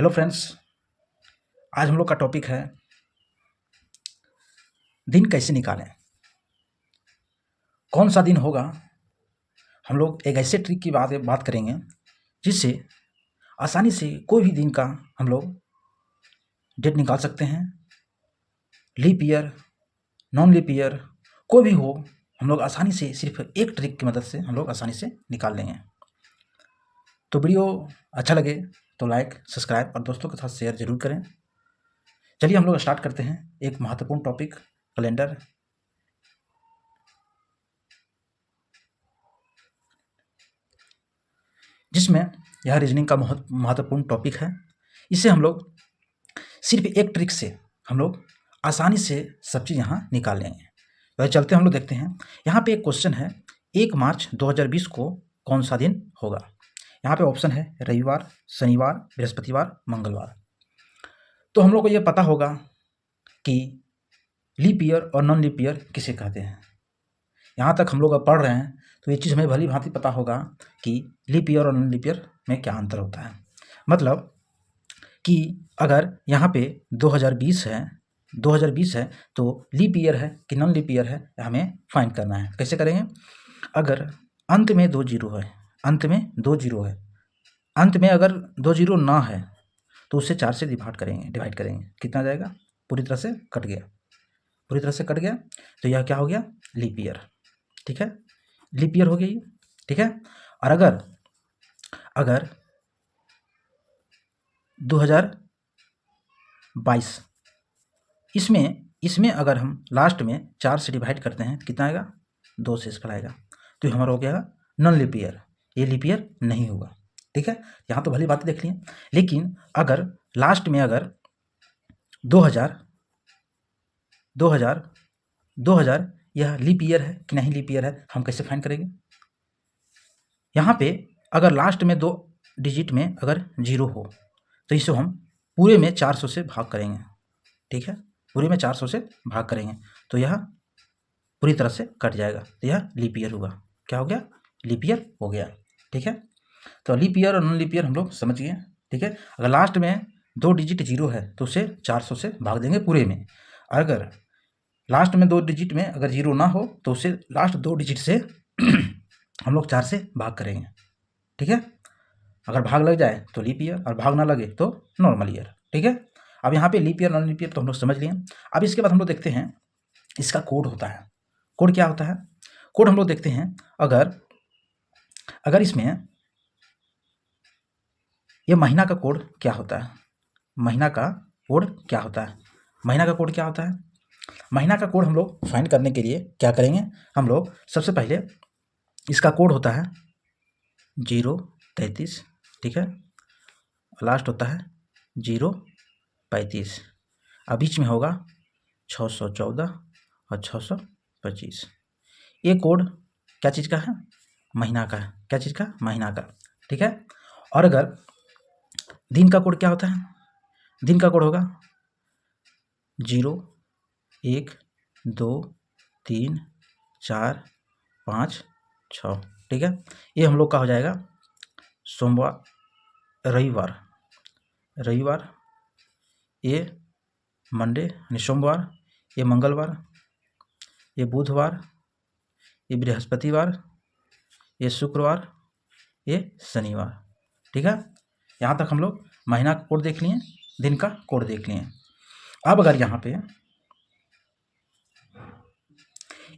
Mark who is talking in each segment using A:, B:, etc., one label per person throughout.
A: Hello friends, आज हम लोग का टॉपिक है दिन कैसे निकालें। कौन सा दिन होगा, हम लोग एक ऐसे ट्रिक की बात करेंगे जिससे आसानी से कोई भी दिन का हम लोग डेट निकाल सकते हैं। Leap year, non leap year, कोई भी हो, हम लोग आसानी से सिर्फ एक ट्रिक की मदद से हम लोग आसानी से निकाल लेंगे। तो वीडियो अच्छा लगे तो लाइक, सब्सक्राइब और दोस्तों के साथ शेयर जरूर करें। चलिए हम लोग स्टार्ट करते हैं एक महत्वपूर्ण टॉपिक, कैलेंडर। जिसमें यह रीजनिंग का महत्वपूर्ण टॉपिक है। इसे हम लोग सिर्फ एक ट्रिक से हम लोग आसानी से सब चीज़ यहाँ निकाल लेंगे। तो चलते हम लोग देखते हैं। यहाँ पे एक क्वेश्चन है, 1 मार्च 2020 को कौन सा दिन होगा। यहाँ पे ऑप्शन है रविवार, शनिवार, बृहस्पतिवार, मंगलवार। तो हम लोग को ये पता होगा कि लीप ईयर और नॉन लीप ईयर किसे कहते हैं। यहाँ तक हम लोग अब पढ़ रहे हैं तो ये चीज़ हमें भली भांति पता होगा कि लीप ईयर और नॉन लीप ईयर में क्या अंतर होता है। मतलब कि अगर यहाँ पे 2020 है तो लीप ईयर है कि नॉन लीप ईयर है, हमें फाइंड करना है। कैसे करेंगे? अगर अंत में 2 जीरो है, अंत में अगर 2 जीरो ना है तो उसे 4 से डिवाइड करेंगे। कितना जाएगा? पूरी तरह से कट गया। तो यह क्या हो गया? Leap year. ठीक है, लीप ईयर हो गई। ठीक है। और अगर 2022 इसमें अगर हम लास्ट में 4 से डिवाइड करते हैं तो कितना आएगा? 2 से इसका आएगा। तो हमारा हो गया नॉन लीप ईयर, ये लीप ईयर नहीं होगा। ठीक है, यहाँ तो भली बात देख लिए। लेकिन अगर लास्ट में अगर 2000 यह लीप ईयर है कि नहीं लीप ईयर है, हम कैसे फाइंड करेंगे? यहाँ पे अगर लास्ट में 2 डिजिट में अगर 0 हो तो इसे हम पूरे में 400 से भाग करेंगे। ठीक है, पूरे में 400 से भाग करेंगे तो यह पूरी तरह से कट जाएगा, तो यह लीप ईयर होगा। क्या हो गया? लीप ईयर हो गया। ठीक है, तो लीप ईयर और नॉन लीप ईयर हम लोग समझ गए। ठीक है, अगर लास्ट में 2 डिजिट 0 है तो उसे 400 से भाग देंगे पूरे में। अगर लास्ट में 2 डिजिट में अगर 0 ना हो तो उसे लास्ट 2 डिजिट से हम लोग 4 से भाग करेंगे। ठीक है, अगर भाग लग जाए तो लीप ईयर और भाग ना लगे तो नॉर्मल ईयर। ठीक है, अब यहाँ पे leap year non leap year तो हम लोग समझ लिए। अब इसके बाद हम लोग देखते हैं इसका कोड होता है। कोड क्या होता है? कोड हम लोग देखते हैं, अगर इसमें ये महीना का कोड क्या होता है। महीना का कोड क्या होता है? महीना का कोड हम लोग फाइंड करने के लिए क्या करेंगे? हम लोग सबसे पहले इसका कोड होता है 033। ठीक है, लास्ट होता है 035 और बीच में होगा 614 और 625। ये कोड क्या चीज़ का है? महीना का है। क्या चीज़ का? महीना का। ठीक है, और अगर दिन का कोड क्या होता है? दिन का कोड होगा 0 1 2 3 4 5 6। ठीक है, ये हम लोग का हो जाएगा सोमवार, रविवार, ये मंडे यानी सोमवार, ये मंगलवार, ये बुधवार, ये बृहस्पतिवार, ये शुक्रवार, ये शनिवार। ठीक है, यहाँ तक हम लोग महीना का कोड देख लिए, दिन का कोड देख लिए। अब अगर यहाँ पे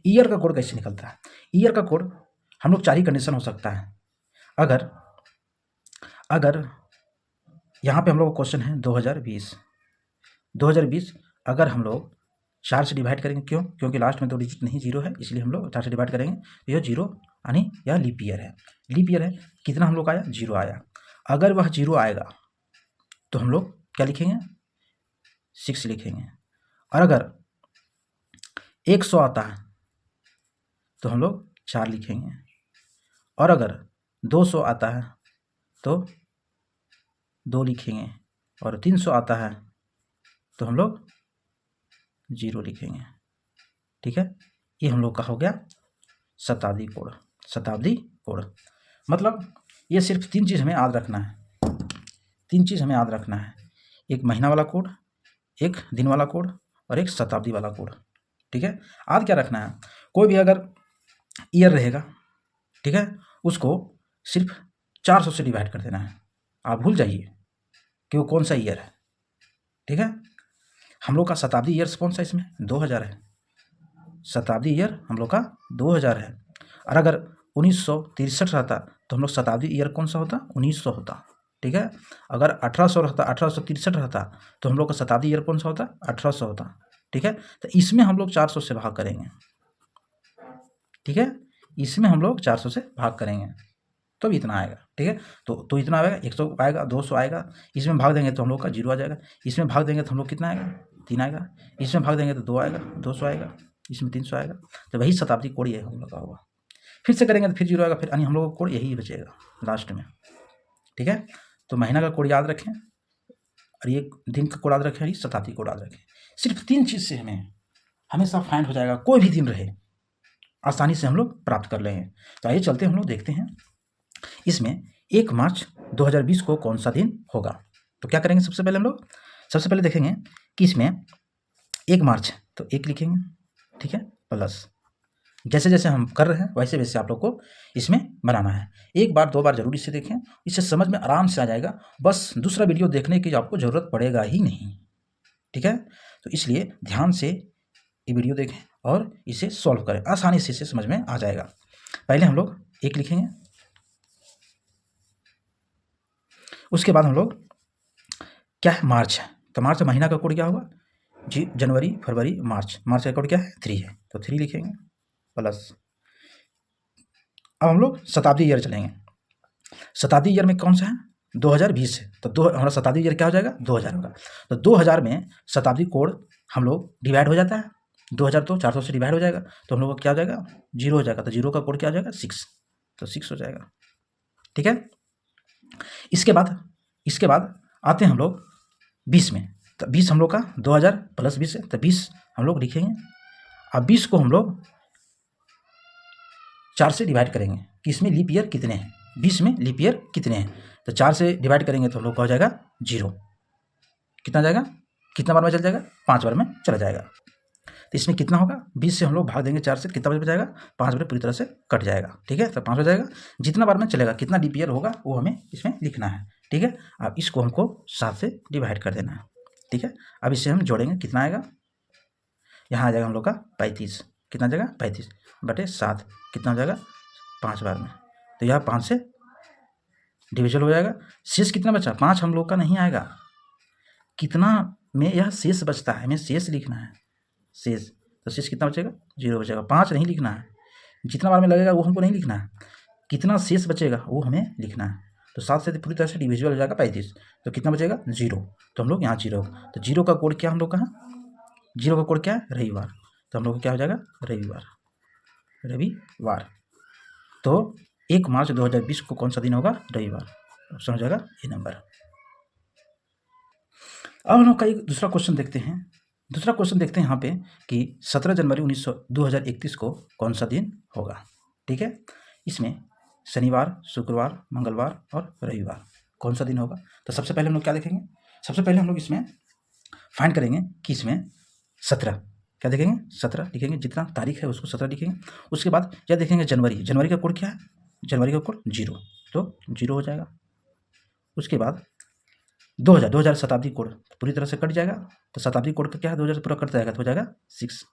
A: ईयर का कोड कैसे निकलता है? ईयर का कोड हम लोग 4 ही कंडीशन हो सकता है। अगर यहाँ पे हम लोग क्वेश्चन है 2020 अगर हम लोग 4 से डिवाइड करेंगे, क्योंकि लास्ट में 2 डिजिट नहीं 0 है, इसलिए हम लोग 4 से डिवाइड करेंगे तो यह 0 यानी यह लीप ईयर है। कितना हम लोग आया? 0 आया। अगर वह 0 आएगा तो हम लोग क्या लिखेंगे? 6 लिखेंगे। और अगर 100 आता है तो हम लोग 4 लिखेंगे। और अगर 200 आता है तो 2 लिखेंगे। और 300 आता है तो हम लोग 0 लिखेंगे। ठीक है, ये हम लोग का हो गया शताब्दी कोड। मतलब ये सिर्फ 3 चीज़ हमें याद रखना है 3 चीज़ हमें याद रखना है, एक महीना वाला कोड, एक दिन वाला कोड और एक शताब्दी वाला कोड। ठीक है, याद क्या रखना है, कोई भी अगर ईयर रहेगा, ठीक है, उसको सिर्फ 400 से डिवाइड कर देना है। आप भूल जाइए कि वो कौन सा ईयर है। ठीक है, हम लोग का शताब्दी ईयर्स कौन सा इसमें 2000 है, शताब्दी ईयर हम लोग का 2000 है। और अगर 1963 रहता तो हम लोग शताब्दी ईयर कौन सा होता, 1900 होता। ठीक है, अगर 1800 रहता, 1863 रहता तो हम लोग का शताब्दी ईयर कौन सा होता, 1800 होता। ठीक है, तो इसमें हम लोग 400 से भाग करेंगे। ठीक है, इसमें हम लोग 400 से भाग करेंगे तो भी इतना आएगा। ठीक है, तो इतना आएगा, 100 आएगा, 200 आएगा, इसमें भाग देंगे तो हम लोग का 0 आ जाएगा, इसमें भाग देंगे तो हम लोग कितना आएगा, 3 आएगा, इसमें भाग देंगे तो 2 आएगा, 200 आएगा, इसमें 300 आएगा। तो वही शताब्दी कोड ये हम लोग का होगा। फिर से करेंगे तो फिर 0 आएगा, फिर यानी हम लोग का कोड यही बचेगा लास्ट में। ठीक है, तो महीना का कोड याद रखें और ये दिन का कोड याद रखें और ये शताब्दी कोड याद रखें। सिर्फ 3 चीज़ से हमें हमेशा फाइंड हो जाएगा, कोई भी दिन रहे आसानी से हम लोग प्राप्त कर लेंगे। तो आइए चलते हम लोग देखते हैं इसमें 1 मार्च 2020 को कौन सा दिन होगा। तो क्या करेंगे, सबसे पहले हम लोग सबसे पहले देखेंगे कि इसमें 1 मार्च तो 1 लिखेंगे। ठीक है, प्लस जैसे जैसे हम कर रहे हैं वैसे वैसे आप लोग को इसमें बनाना है। एक बार 2 बार जरूर इसे देखें, इससे समझ में आराम से आ जाएगा। बस दूसरा वीडियो देखने की आपको ज़रूरत पड़ेगा ही नहीं। ठीक है, तो इसलिए ध्यान से ये वीडियो देखें और इसे सॉल्व करें, आसानी से इसे समझ में आ जाएगा। पहले हम लोग 1 लिखेंगे, उसके बाद हम लोग क्या है, मार्च है, तो मार्च महीना का कोड क्या होगा जी, जनवरी फरवरी मार्च, मार्च का कोड क्या है 3 है, तो 3 लिखेंगे प्लस। अब हम लोग शताब्दी ईयर चलेंगे, शताब्दी ईयर में कौन सा है 2020 है, तो हमारा शताब्दी ईयर क्या हो जाएगा 2000 होगा। तो 2000 में शताब्दी कोड हम लोग डिवाइड हो जाता है, 2000 तो 400 से डिवाइड हो जाएगा, तो हम लोग का क्या हो जाएगा 0 हो जाएगा, तो 0 का कोड क्या हो जाएगा 6, तो 6 हो जाएगा। ठीक है, इसके बाद आते हैं हम लोग 20 में, तो 20 हम लोग का 2000 प्लस 20 है, तो 20 हम लोग लिखेंगे। अब 20 को हम लोग 4 से डिवाइड करेंगे कि इसमें लीप ईयर कितने हैं, 20 में लीप ईयर कितने हैं, तो 4 से डिवाइड करेंगे तो हम लोग का हो जाएगा 0। कितना जाएगा, कितना बार में चल जाएगा 5 बार में चला जाएगा। तो इसमें कितना होगा, 20 से हम लोग भाग देंगे 4 से, कितना बच जाएगा 5 बार पूरी तरह से कट जाएगा। ठीक है, तो 5 हो जाएगा, जितना बार में चलेगा कितना लीप ईयर होगा वो हमें इसमें लिखना है। ठीक है, अब इसको हमको 7 से डिवाइड कर देना है। ठीक है, अब इसे हम जोड़ेंगे, कितना आएगा, यहाँ आ जाएगा हम लोग का 35, कितना जाएगा 35 बटे 7, कितना हो जाएगा 5 बार में, तो यह 5 से डिविजल हो जाएगा। शेष कितना बचा, 5 हम लोग का नहीं आएगा, कितना में यह शेष बचता है, हमें शेष लिखना है, शेष, तो शेष कितना बचेगा 0 बचेगा। 5 नहीं लिखना है, जितना बार में लगेगा वो हमको नहीं लिखना है, कितना शेष बचेगा वो हमें लिखना है। तो 7 से पूरी तरह से डिविजिबल हो जाएगा 35, तो कितना बचेगा 0, तो हम लोग यहाँ 0, तो 0 का कोड क्या हम लोग का है, 0 का कोड क्या है रविवार, तो हम लोग का क्या हो जाएगा रविवार, रविवार। तो 1 मार्च 2020 को कौन सा दिन होगा, रविवार, ऑप्शन हो जाएगा ये नंबर। अब हम लोग का एक दूसरा क्वेश्चन देखते हैं, यहाँ पे कि 17 जनवरी 2031 को कौन सा दिन होगा। ठीक है, इसमें शनिवार, शुक्रवार, मंगलवार और रविवार कौन सा दिन होगा। तो सबसे पहले हम लोग क्या देखेंगे, सबसे पहले हम लोग इसमें फाइंड करेंगे कि इसमें 17 क्या देखेंगे, 17 लिखेंगे, जितना तारीख है उसको 17 लिखेंगे। उसके बाद क्या देखेंगे, जनवरी का कोड क्या है, जनवरी का कोड 0, तो 0 हो जाएगा। उसके बाद 2000 शताब्दी कोड पूरी तरह से कट जाएगा, तो शताब्दी कोड का क्या है 2000 से पूरा कट जाएगा, तो हो जाएगा 6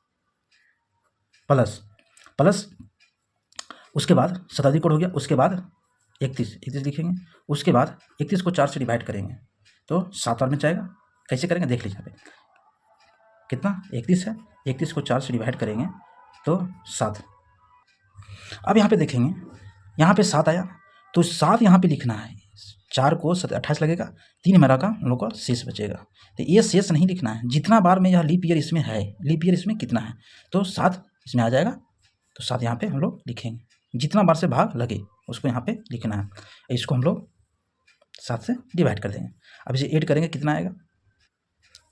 A: प्लस उसके बाद शताब्दी कोड हो गया, उसके बाद 31 लिखेंगे। उसके बाद 31 को 4 से डिवाइड करेंगे तो 7 बार में जाएगा। कैसे करेंगे देख लीजिए, यहाँ पे कितना 31 है, 31 को 4 से डिवाइड करेंगे तो 7। अब यहाँ पे देखेंगे, यहाँ पे 7 आया, तो 7 यहाँ पे लिखना है, 4 को 28 लगेगा, 3 हमारा का हम लोग का शेष बचेगा। तो ये शेष नहीं लिखना है, जितना बार में यह लीप ईयर इसमें है, लीप ईयर इसमें कितना है, तो 7 इसमें आ जाएगा, तो 7 यहाँ पे हम लोग लिखेंगे, जितना बार से भाग लगे उसको यहाँ पे लिखना है। इसको हम लोग 7 से डिवाइड कर देंगे। अब इसे ऐड करेंगे, कितना आएगा,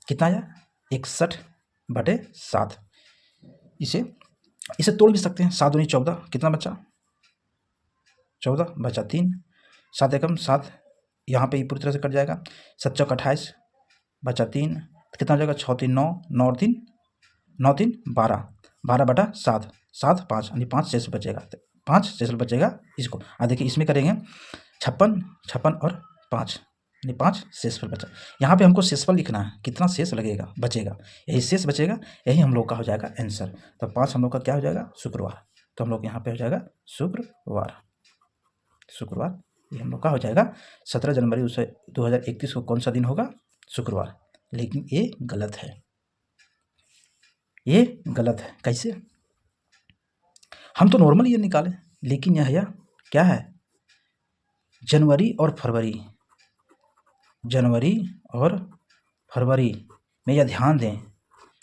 A: कितना आया 61 बटे 7। इसे तोड़ भी सकते हैं, 7 दूनी 14, कितना बचा 14 बचा 3, 7 एकम 7, यहाँ पे पूरी तरह से कट जाएगा। 7 चौक 28, बचा 3, कितना हो जाएगा 6 3 9, 9 और 3 9 3 12, 12/7, 7 5 यानी 5 शेष बचेगा, 5 शेष बचेगा इसको। देखिए इसमें करेंगे 56 56 और 5 यानी 5 शेषफल बचा। यहाँ पे हमको शेषफल लिखना है, कितना शेष लगेगा बचेगा, यही शेष बचेगा, यही हम लोग का हो जाएगा आंसर। तो 5 हम लोग का क्या हो जाएगा शुक्रवार। तो हम लोग यहाँ पे हो जाएगा शुक्रवार, शुक्रवार ये हम लोग का हो जाएगा। 17 जनवरी 2021 को कौन सा दिन होगा, शुक्रवार। लेकिन ये गलत है, ये गलत है। कैसे, हम तो नॉर्मल ईयर निकालें, लेकिन यह क्या है जनवरी और फरवरी, जनवरी और फरवरी में यह ध्यान दें,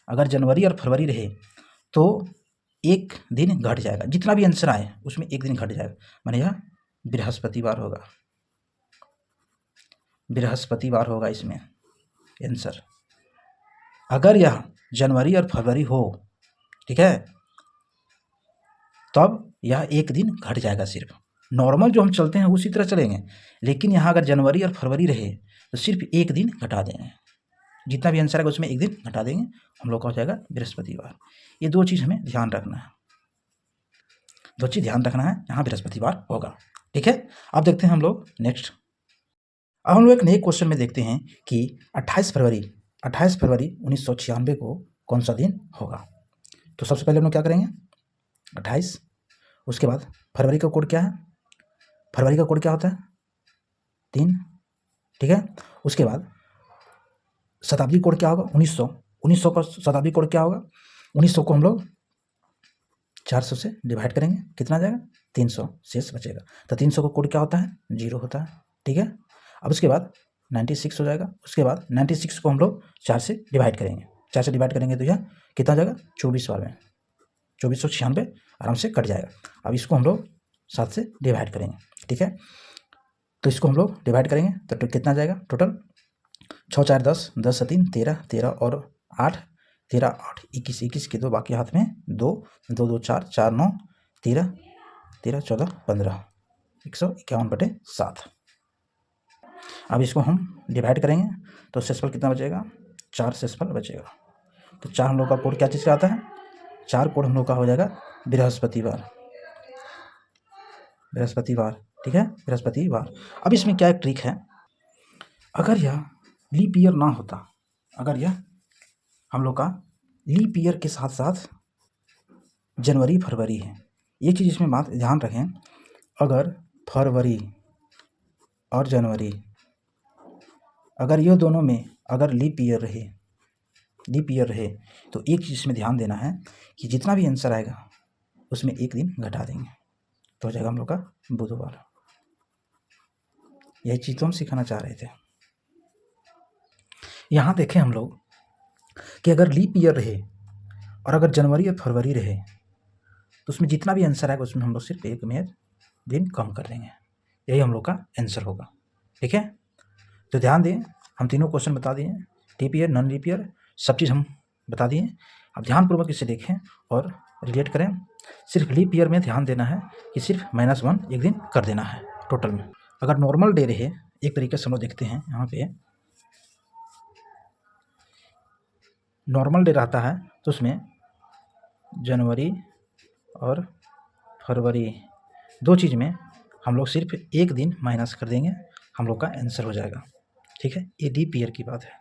A: अगर जनवरी और फरवरी रहे तो एक दिन घट जाएगा, जितना भी आंसर आए उसमें एक दिन घट जाएगा, माने यह बृहस्पतिवार होगा, बृहस्पतिवार होगा इसमें आंसर। अगर यह जनवरी और फरवरी हो, ठीक है, तब यह एक दिन घट जाएगा। सिर्फ नॉर्मल जो हम चलते हैं उसी तरह चलेंगे, लेकिन यहाँ अगर जनवरी और फरवरी रहे तो सिर्फ एक दिन घटा देंगे, जितना भी आंसर आएगा उसमें एक दिन घटा देंगे, हम लोग का हो जाएगा बृहस्पतिवार। ये दो चीज़ हमें ध्यान रखना है, दो चीज़ ध्यान रखना है, यहाँ बृहस्पतिवार होगा। ठीक है, अब देखते हैं हम लोग नेक्स्ट। अब हम लोग एक नए क्वेश्चन में देखते हैं कि 28 फरवरी 1996 को कौन सा दिन होगा। तो सबसे पहले हम लोग क्या करेंगे 28, उसके बाद फरवरी का कोड क्या है, फरवरी का कोड क्या होता है 3, ठीक है। उसके बाद शताब्दी कोड क्या होगा 1900 का शताब्दी कोड क्या होगा 1900 को हम लोग 400 से डिवाइड करेंगे, कितना जाएगा 300 शेष बचेगा। तो 300 का कोड क्या होता है 0 होता है, ठीक है। अब उसके बाद 96 हो जाएगा, उसके बाद 96 को हम लोग 4 से डिवाइड करेंगे, 4 से डिवाइड करेंगे तो यह कितना जाएगा 24 बार में, 2496 आराम से कट जाएगा। अब इसको हम लोग 7 से डिवाइड करेंगे, ठीक है। तो इसको हम लोग डिवाइड करेंगे तो कितना जाएगा टोटल 6 4 10, 10 3 13, 13 और 8, 13 8 21, 21 के दो बाकी हाथ में 2 2 2 4 4 9 13 13 14 15, 151/7। अब इसको हम डिवाइड करेंगे तो शेषफल कितना बचेगा 4 शेषफल बचेगा। तो 4 हम लोग का कोड क्या चीज़ का आता है, 4 कोड हम लोग का हो जाएगा बृहस्पतिवार, बृहस्पतिवार, ठीक है, बृहस्पतिवार। अब इसमें क्या एक ट्रिक है, अगर यह लीप ईयर ना होता, अगर यह हम लोग का लीप ईयर के साथ साथ जनवरी फरवरी है, एक चीज़ इसमें बात ध्यान रखें, अगर फरवरी और जनवरी अगर ये दोनों में अगर लीप ईयर रहे तो एक चीज़ इसमें ध्यान देना है कि जितना भी आंसर आएगा उसमें एक दिन घटा देंगे, तो हो जाएगा हम लोग का बुधवार। यही चीज़ तो हम सिखाना चाह रहे थे। यहाँ देखें हम लोग कि अगर लीप ईयर रहे और अगर जनवरी और फरवरी रहे तो उसमें जितना भी आंसर आएगा उसमें हम लोग सिर्फ एक में दिन कम कर देंगे, यही हम लोग का आंसर होगा, ठीक है। तो ध्यान दें, हम तीनों क्वेश्चन बता दिए, leap year non leap year सब चीज़ हम बता दिए। अब ध्यानपूर्वक इसे देखें और रिलेट करें। सिर्फ लीप ईयर में ध्यान देना है कि सिर्फ -1 एक दिन कर देना है टोटल में। अगर नॉर्मल डे रहे, एक तरीके से हम लोग देखते हैं, यहाँ पे नॉर्मल डे रहता है तो उसमें जनवरी और फरवरी दो चीज़ में हम लोग सिर्फ एक दिन माइनस कर देंगे, हम लोग का आंसर हो जाएगा, ठीक है। ये लीप ईयर की बात है,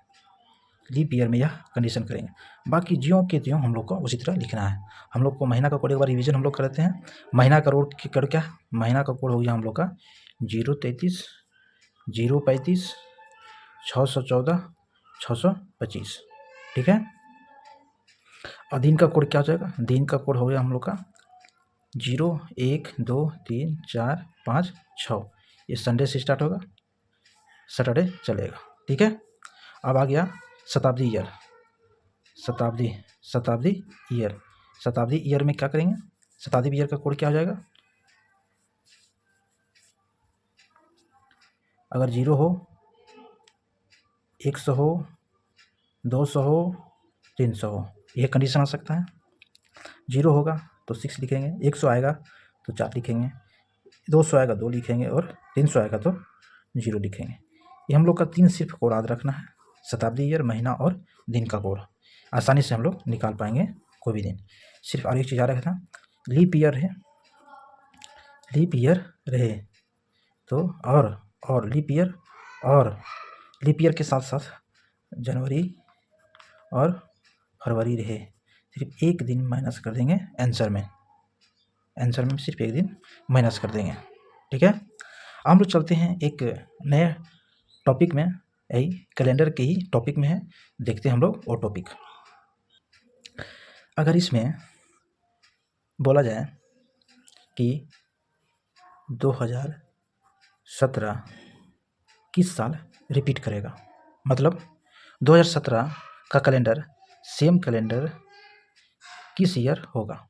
A: लीप ईयर में यह कंडीशन करेंगे। बाकी ज्यों के त्यों हम लोग को उसी तरह लिखना है। हम लोग को महीना का कोड एक बार रिवीजन हम लोग करते हैं। महीना का कोड क्या, महीना का कोड हो गया हम लोग का 033 035 614 625, ठीक है। और दिन का कोड क्या हो जाएगा, दिन का कोड हो गया हम लोग का 0 1 2 3 4 5 6, ये संडे से स्टार्ट होगा, सैटरडे चलेगा, ठीक है। अब आ गया शताब्दी ईयर, शताब्दी ईयर, शताब्दी ईयर में क्या करेंगे, शताब्दी ईयर का कोड क्या हो जाएगा, अगर 0 हो 100 हो 200 हो 300 हो, यह कंडीशन आ सकता है। 0 होगा तो 6 लिखेंगे, 100 आएगा तो 4 लिखेंगे, 200 आएगा 2 लिखेंगे और 300 आएगा तो 0 लिखेंगे। ये हम लोग का 3 सिर्फ कोड याद रखना है, शताब्दी, ईयर, महीना और दिन का कोड। आसानी से हम लोग निकाल पाएंगे कोई भी दिन। सिर्फ और एक चीज़ याद रखना, लीप ईयर है, लीप ईयर रहे तो और लीप ईयर के साथ साथ जनवरी और फरवरी रहे, सिर्फ एक दिन माइनस कर देंगे आंसर में सिर्फ एक दिन माइनस कर देंगे। ठीक है, हम लोग चलते हैं एक नए टॉपिक में, यही कैलेंडर के ही टॉपिक में है, देखते हैं हम लोग वो टॉपिक। अगर इसमें बोला जाए कि 2017 किस साल रिपीट करेगा, मतलब 2017 का कैलेंडर सेम कैलेंडर किस ईयर होगा,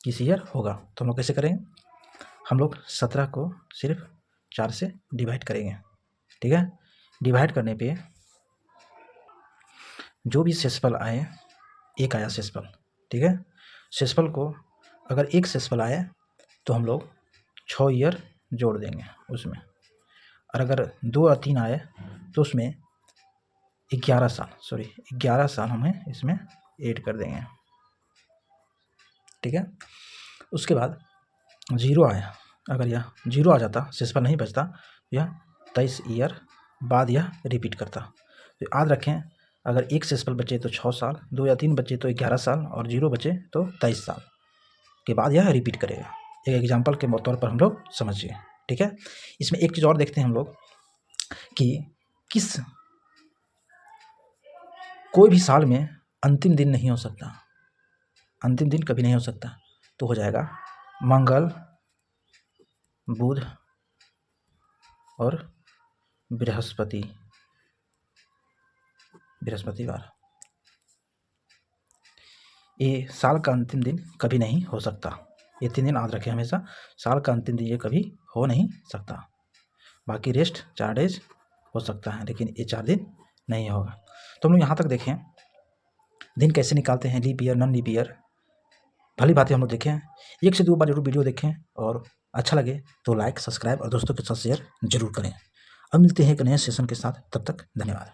A: तो हम लोग कैसे करेंगे, हम लोग 17 को सिर्फ 4 से डिवाइड करेंगे। ठीक है, डिवाइड करने पे जो भी शेषफल आए, एक आया शेषफल, ठीक है, शेषफल को अगर एक शेषफल आए तो हम लोग 6 ईयर जोड़ देंगे उसमें, और अगर 2 या 3 आए तो उसमें 11 साल हमें इसमें ऐड कर देंगे। ठीक है, उसके बाद 0 आया, अगर यह 0 आ जाता, शेषफल नहीं बचता, यह 23 ईयर बाद यह रिपीट करता। तो याद रखें, अगर एक शेषफल बचे तो 6 साल, 2 या 3 बचे तो 11 साल, और 0 बचे तो 23 साल के बाद यह रिपीट करेगा। एक एग्जाम्पल के तौर पर हम लोग समझिए। ठीक है, इसमें एक चीज़ और देखते हैं हम लोग कि कोई भी साल में अंतिम दिन नहीं हो सकता, अंतिम दिन कभी नहीं हो सकता, तो हो जाएगा मंगल, बुध और बृहस्पतिवार। ये साल का अंतिम दिन कभी नहीं हो सकता। ये 3 दिन याद रखें हमेशा, साल का अंतिम दिन ये कभी हो नहीं सकता। बाकी रेस्ट 4 डेज हो सकता है, लेकिन ये 4 दिन नहीं होगा। तो हम लोग यहाँ तक देखें दिन कैसे निकालते हैं, leap year, non leap year, भली बातें हम लोग देखें। 1 से 2 बार जरूर वीडियो देखें, और अच्छा लगे तो लाइक, सब्सक्राइब और दोस्तों के साथ शेयर जरूर करें। अब मिलते हैं एक नए सेशन के साथ, तब तक धन्यवाद।